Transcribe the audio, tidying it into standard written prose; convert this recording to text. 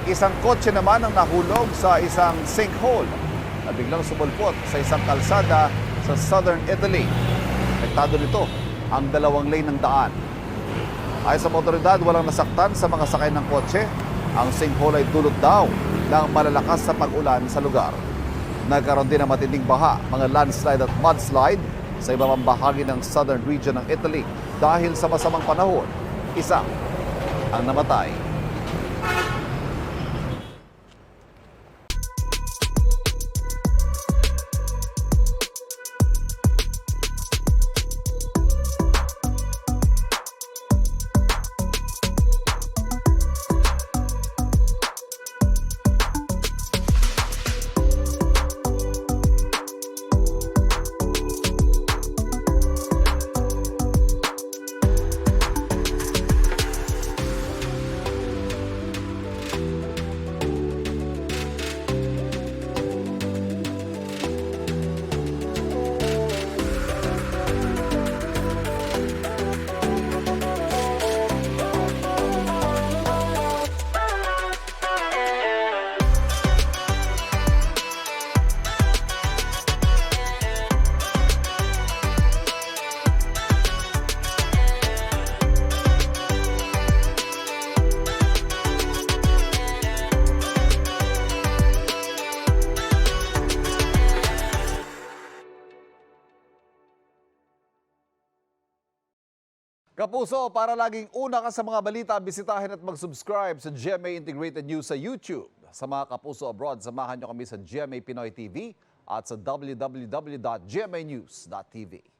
Isang kotse naman ang nahulog sa isang sinkhole na biglang sumulpot sa isang kalsada sa southern Italy. Apektado nito ang 2 lane ng daan. Ayon sa otoridad, walang nasaktan sa mga sakay ng kotse. Ang sinkhole ay dulot daw ng malalakas sa pag-ulan sa lugar. Nagkaroon din ng matinding baha, mga landslide at mudslide sa iba pang bahagi ng southern region ng Italy dahil sa masamang panahon. Isa ang namatay. Kapuso, para laging una ka sa mga balita, bisitahin at mag-subscribe sa GMA Integrated News sa YouTube. Sa mga kapuso abroad, samahan nyo kami sa GMA Pinoy TV at sa www.gmanews.tv.